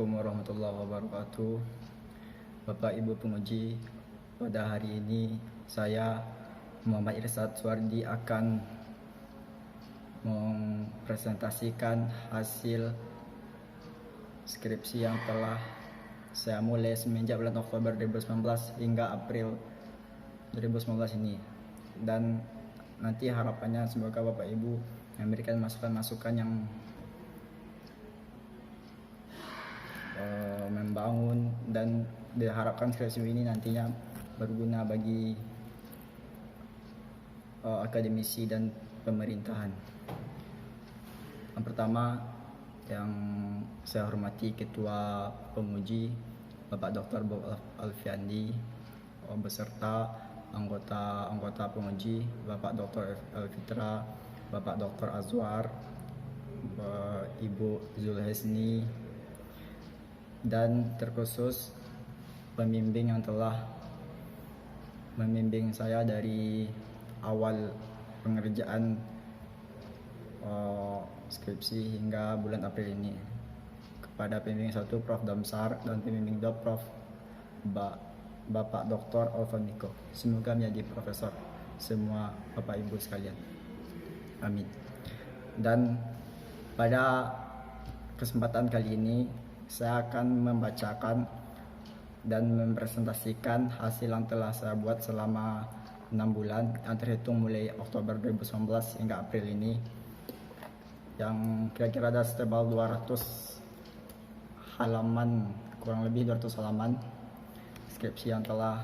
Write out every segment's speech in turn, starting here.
Assalamualaikum warahmatullahi wabarakatuh. Bapak Ibu penguji, pada hari ini saya Muhammad Irsad Suwardi akan mempresentasikan hasil skripsi yang telah saya mulai semenjak bulan Oktober 2019 hingga April 2019 ini. Dan nanti harapannya semoga Bapak Ibu memberikan masukan-masukan yang membangun, dan diharapkan skripsi ini nantinya berguna bagi akademisi dan pemerintahan. Yang pertama, yang saya hormati Ketua Penguji Bapak Dr. Bob Alfiandi beserta anggota penguji Bapak Dr. Elfitra, Bapak Dr. Azwar, Ibu Zulhesni, dan terkhusus pembimbing yang telah membimbing saya dari awal pengerjaan skripsi hingga bulan April ini. Kepada pembimbing 1 Prof. Damsar dan pembimbing 2 Prof. Bapak Dr. Alfoniko. Semoga menjadi profesor semua Bapak Ibu sekalian. Amin. Dan pada kesempatan kali ini saya akan membacakan dan mempresentasikan hasil yang telah saya buat selama 6 bulan yang terhitung mulai Oktober 2019 hingga April ini, yang kira-kira ada setebal 200 halaman, kurang lebih 200 halaman skripsi yang telah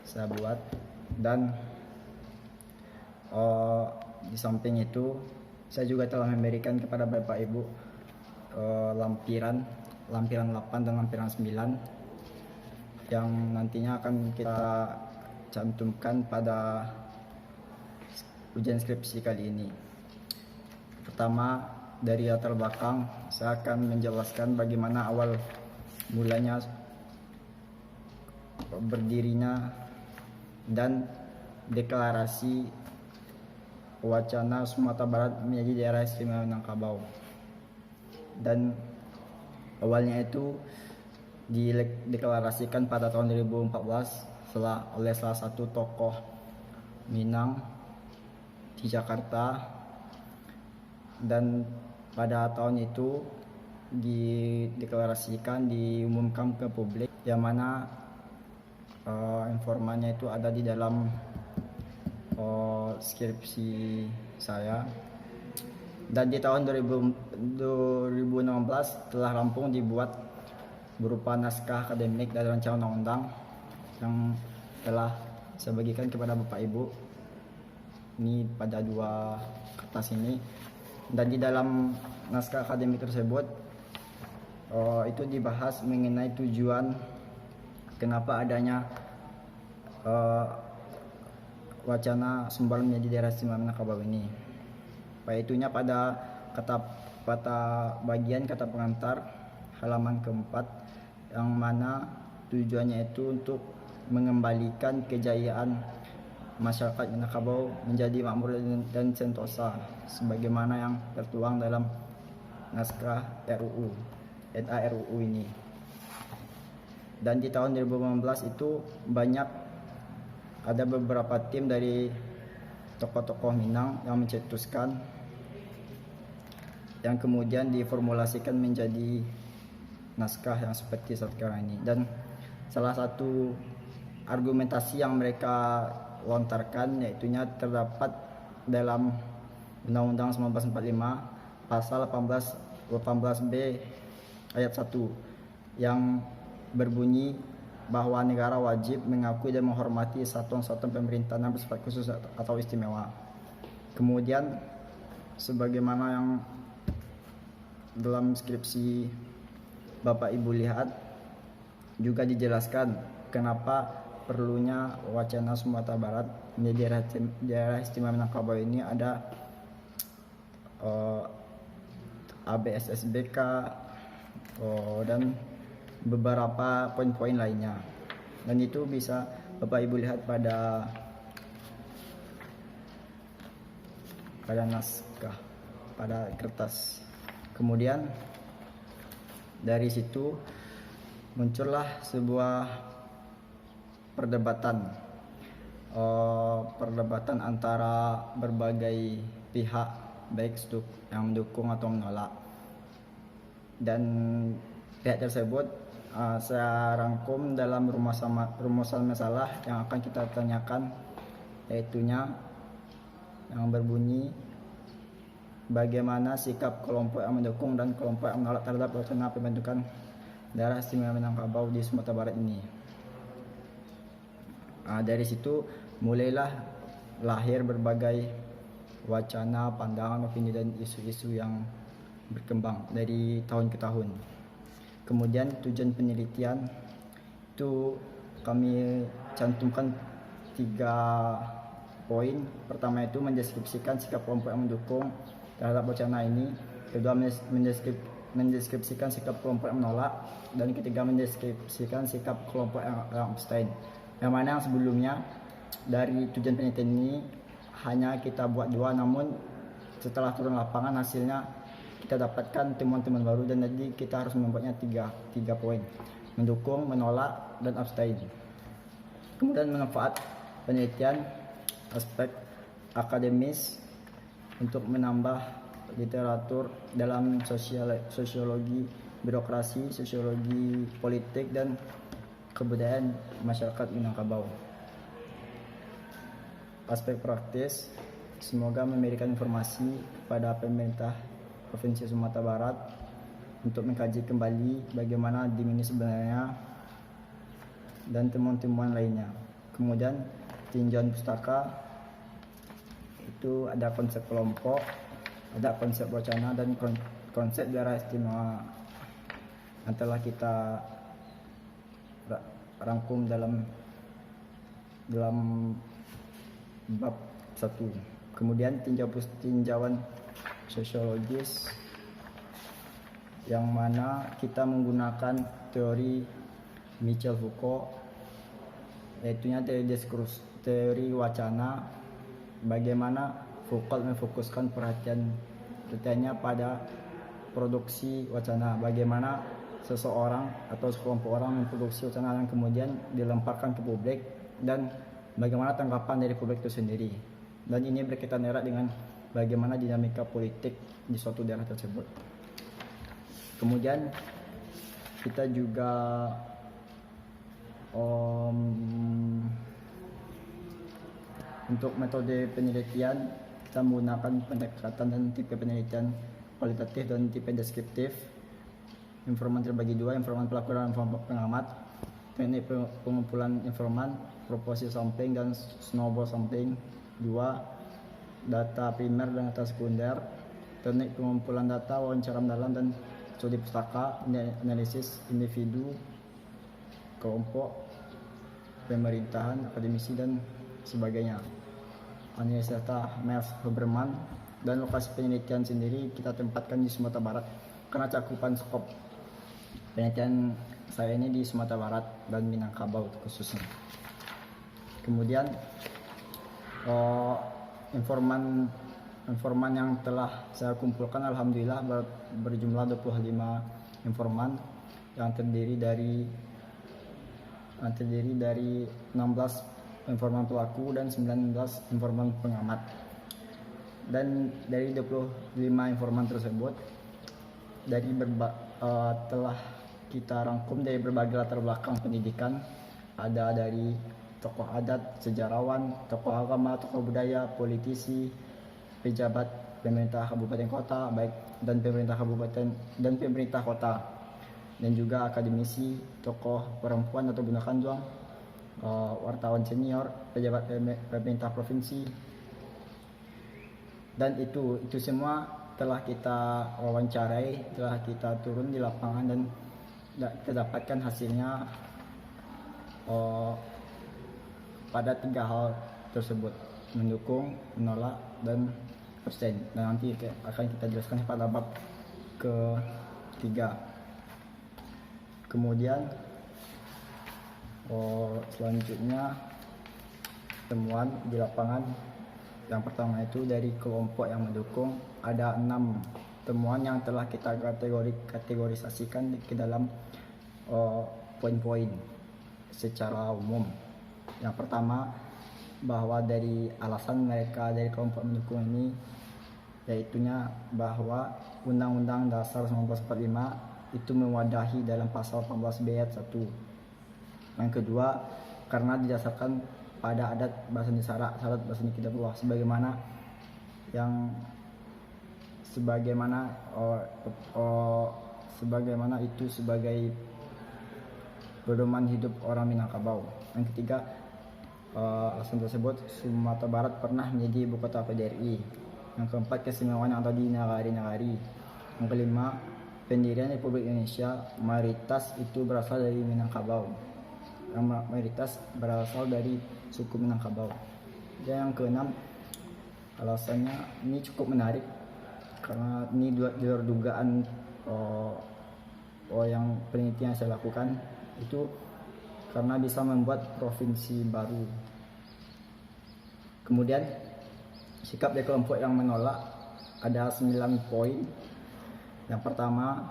saya buat. Dan di samping itu saya juga telah memberikan kepada Bapak Ibu lampiran 8 dan lampiran 9 yang nantinya akan kita cantumkan pada ujian skripsi kali ini. Pertama, dari latar belakang saya akan menjelaskan bagaimana awal mulanya berdirinya dan deklarasi wacana Sumatera Barat menjadi daerah istimewa Minangkabau. Dan awalnya itu dideklarasikan pada tahun 2014 oleh salah satu tokoh Minang di Jakarta, dan pada tahun itu dideklarasikan, diumumkan ke publik, yang mana informannya itu ada di dalam skripsi saya. Dan di tahun 2016 telah rampung dibuat berupa naskah akademik dan rancangan undang-undang yang telah saya bagikan kepada Bapak Ibu ini pada 2 kertas ini. Dan di dalam naskah akademik tersebut itu dibahas mengenai tujuan kenapa adanya wacana Sumbawa menjadi daerah istimewa Minangkabau ini. Yaitunya pada bagian kata pengantar halaman keempat, yang mana tujuannya itu untuk mengembalikan kejayaan masyarakat Minangkabau menjadi makmur dan sentosa sebagaimana yang tertuang dalam naskah RUU ini. Dan di tahun 2015 itu ada beberapa tim dari tokoh-tokoh Minang yang mencetuskan, yang kemudian diformulasikan menjadi naskah yang seperti sekarang ini. Dan salah satu argumentasi yang mereka lontarkan yaitunya terdapat dalam Undang-Undang 1945 pasal 18B ayat 1 yang berbunyi bahwa negara wajib mengakui dan menghormati satuan-satuan pemerintahan yang bersifat khusus atau istimewa. Kemudian sebagaimana yang dalam skripsi Bapak Ibu lihat, juga dijelaskan kenapa perlunya wacana Sumatera Barat menjadi daerah istimewa Minangkabau ini. Ada ABSSBK dan beberapa poin-poin lainnya, dan itu bisa Bapak Ibu lihat pada naskah, pada kertas. Kemudian Dari situ muncullah sebuah perdebatan antara berbagai pihak, baik yang mendukung atau menolak. Dan pihak tersebut saya rangkum dalam rumusan masalah yang akan kita tanyakan, yaitunya yang berbunyi bagaimana sikap kelompok yang mendukung dan kelompok yang menolak terhadap wacana pembentukan daerah istimewa Minangkabau di Sumatera Barat ini. Dari situ mulailah lahir berbagai wacana, pandangan, opini, dan isu-isu yang berkembang dari tahun ke tahun. Kemudian tujuan penelitian itu kami cantumkan 3 poin. Pertama itu mendeskripsikan sikap kelompok yang mendukung terhadap wacana ini. Kedua, mendeskripsikan sikap kelompok yang menolak. Dan ketiga, mendeskripsikan sikap kelompok yang abstain. Yang mana yang sebelumnya dari tujuan penelitian ini hanya kita buat 2, namun setelah turun lapangan hasilnya kita dapatkan temuan-temuan baru, dan jadi kita harus membuatnya 3 poin: mendukung, menolak, dan abstain. Kemudian manfaat penelitian aspek akademis untuk menambah literatur dalam sosiologi birokrasi, sosiologi politik, dan kebudayaan masyarakat Minangkabau. Aspek praktis, semoga memberikan informasi kepada pemerintah Provinsi Sumatera Barat untuk mengkaji kembali bagaimana DIM ini sebenarnya dan temuan-temuan lainnya. Kemudian tinjauan pustaka itu ada konsep kelompok, ada konsep wacana, dan konsep daerah istimewa yang telah kita rangkum dalam bab 1. Kemudian tinjauan sosiologis, yang mana kita menggunakan teori Michel Foucault, yaitunya teori wacana. Bagaimana Foucault memfokuskan perhatiannya pada produksi wacana, bagaimana seseorang atau sekelompok orang memproduksi wacana yang kemudian dilemparkan ke publik, dan bagaimana tanggapan dari publik itu sendiri. Dan ini berkaitan erat dengan bagaimana dinamika politik di suatu daerah tersebut. Kemudian kita juga untuk metode penelitian kita menggunakan pendekatan dan tipe penelitian kualitatif dan tipe deskriptif. Informan terbagi 2, informan pelaku dan informan pengamat. Teknik pengumpulan informan, proporsi sampling dan snowball sampling. 2, data primer dan data sekunder. Teknik pengumpulan data, wawancara mendalam, dan studi pustaka, analisis individu, kelompok, pemerintahan, akademisi, dan sebagainya. Analisis data Miles Huberman. Dan lokasi penelitian sendiri kita tempatkan di Sumatera Barat karena cakupan skop penelitian saya ini di Sumatera Barat dan Minangkabau khususnya. Kemudian informan yang telah saya kumpulkan alhamdulillah berjumlah 25 informan yang terdiri dari 16 informan pelaku dan 19 informan pengamat. Dan dari 25 informan tersebut telah kita rangkum dari berbagai latar belakang pendidikan. Ada dari tokoh adat, sejarawan, tokoh agama, tokoh budaya, politisi, pejabat pemerintah kabupaten kota, baik dan pemerintah kabupaten dan pemerintah kota, dan juga akademisi, tokoh perempuan atau Bunda Kanjuang, wartawan senior, pejabat pemerintah provinsi. Dan itu semua telah kita wawancarai, telah kita turun di lapangan, dan kita dapatkan hasilnya pada 3 hal tersebut: mendukung, menolak, dan abstain. Dan nanti akan kita jelaskan pada bab ke-3. Kemudian selanjutnya temuan di lapangan. Yang pertama itu dari kelompok yang mendukung ada 6 temuan yang telah kita kategorisasikan ke dalam poin-poin secara umum. Yang pertama, bahwa dari alasan mereka dari kelompok mendukung ini yaitunya bahwa Undang-Undang Dasar 1945 itu mewadahi dalam pasal 14 ayat 1. Yang kedua, karena didasarkan pada adat bahasa Indonesia syarat bahasa Indonesia buah sebagaimana itu sebagai pedoman hidup orang Minangkabau. Yang ketiga, alasan tersebut Sumatera Barat pernah menjadi ibu kota PDRI. Yang keempat, keistimewaan yang ada di nagari-nagari. Yang kelima, pendirian Republik Indonesia mayoritas itu berasal dari Minangkabau. Yang mayoritas berasal dari suku Minangkabau. Dan yang keenam, alasannya ini cukup menarik karena ini di luar dugaan yang penelitian saya lakukan, itu karena bisa membuat provinsi baru. Kemudian sikap dari kelompok yang menolak ada 9 poin. Yang pertama,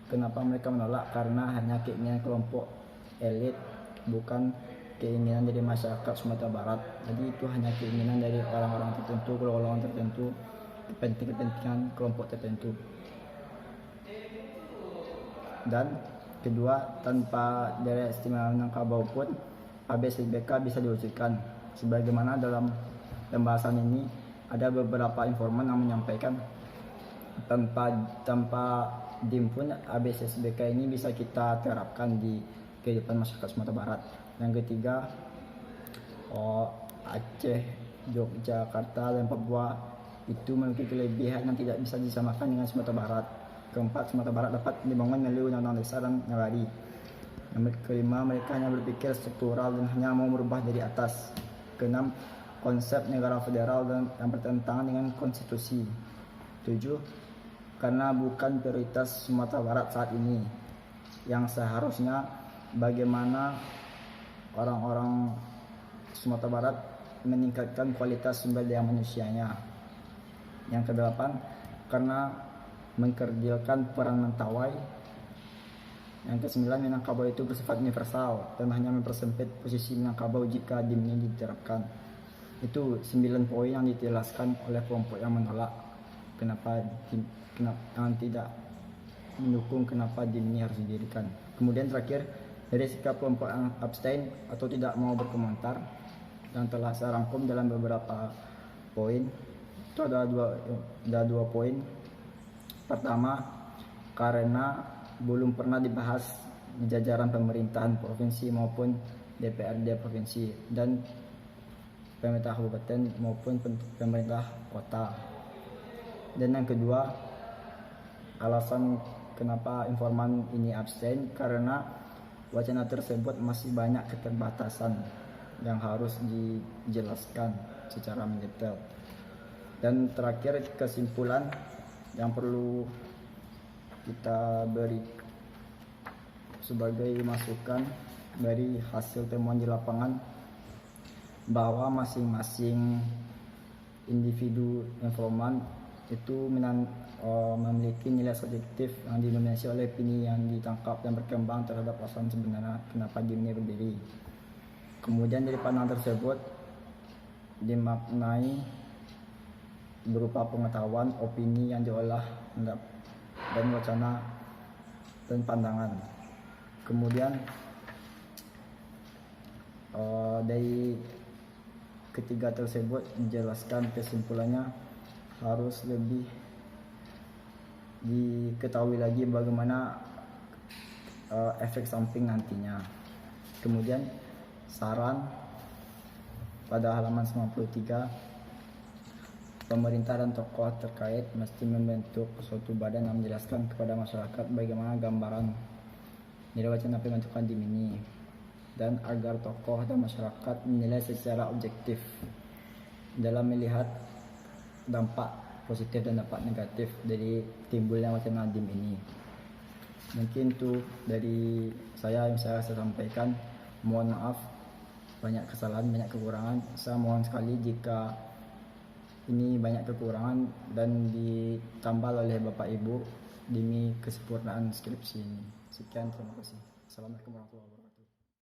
kenapa mereka menolak? Karena hanya keinginan kelompok elit, bukan keinginan dari masyarakat Sumatera Barat. Jadi itu hanya keinginan dari orang-orang tertentu, golongan tertentu, kepentingan kelompok tertentu. Dan kedua, tanpa daerah istimewa Minangkabau pun ABSDK bisa diwujudkan. Sebagaimana dalam pembahasan ini ada beberapa informan yang menyampaikan tanpa DIM pun ABSDK ini bisa kita terapkan di kehidupan masyarakat Sumatera Barat. Yang ketiga, Aceh, Yogyakarta, dan Papua itu memiliki kelebihan yang tidak bisa disamakan dengan Sumatera Barat. Keempat, Sumatera Barat dapat dibangun melalui Undang-Undang Dasar dan nagari. Yang kelima, mereka hanya berpikir struktural dan hanya mau merubah dari atas. Keenam, konsep negara federal dan yang bertentangan dengan konstitusi. 7, karena bukan prioritas Sumatera Barat saat ini. Yang seharusnya bagaimana orang-orang Sumatera Barat meningkatkan kualitas sumber daya manusianya. Yang kedelapan, karena mengkerdilkan peran mentawai. Yang kesembilan, Minangkabau itu bersifat universal dan hanya mempersempit posisi Minangkabau jika DIM ini diterapkan. Itu 9 poin yang dijelaskan oleh kelompok yang menolak kenapa yang tidak mendukung kenapa DIM ini harus didirikan. Kemudian terakhir, dari sikap kelompok yang abstain atau tidak mau berkomentar yang telah saya rangkum dalam beberapa poin. Itu ada dua poin. Pertama, karena belum pernah dibahas di jajaran pemerintahan provinsi maupun DPRD provinsi dan pemerintah kabupaten maupun pemerintah kota. Dan yang kedua, alasan kenapa informan ini abstain karena wacana tersebut masih banyak keterbatasan yang harus dijelaskan secara mendetail. Dan terakhir, kesimpulan yang perlu kita beri sebagai masukan dari hasil temuan di lapangan bahwa masing-masing individu informan itu memiliki nilai subjektif yang didominasi oleh opini yang ditangkap dan berkembang terhadap alasan sebenarnya kenapa DIM ini berdiri. Kemudian dari pandangan tersebut dimaknai berupa pengetahuan, opini yang diolah dan wacana dan pandangan. Kemudian dari ketiga tersebut dijelaskan kesimpulannya harus lebih diketahui lagi bagaimana efek samping nantinya. Kemudian saran pada halaman 93, pemerintah dan tokoh terkait mesti membentuk suatu badan yang menjelaskan kepada masyarakat bagaimana gambaran nilai wacana pembentukan DIM ini, dan agar tokoh dan masyarakat menilai secara objektif dalam melihat dampak positif dan dampak negatif dari timbulnya wacana DIM ini. Mungkin itu dari saya yang saya sampaikan. Mohon maaf banyak kesalahan, banyak kekurangan. Saya mohon sekali jika ini banyak kekurangan dan ditambal oleh Bapak Ibu demi kesempurnaan skripsi ini. Sekian, terima kasih. Assalamualaikum warahmatullahi wabarakatuh.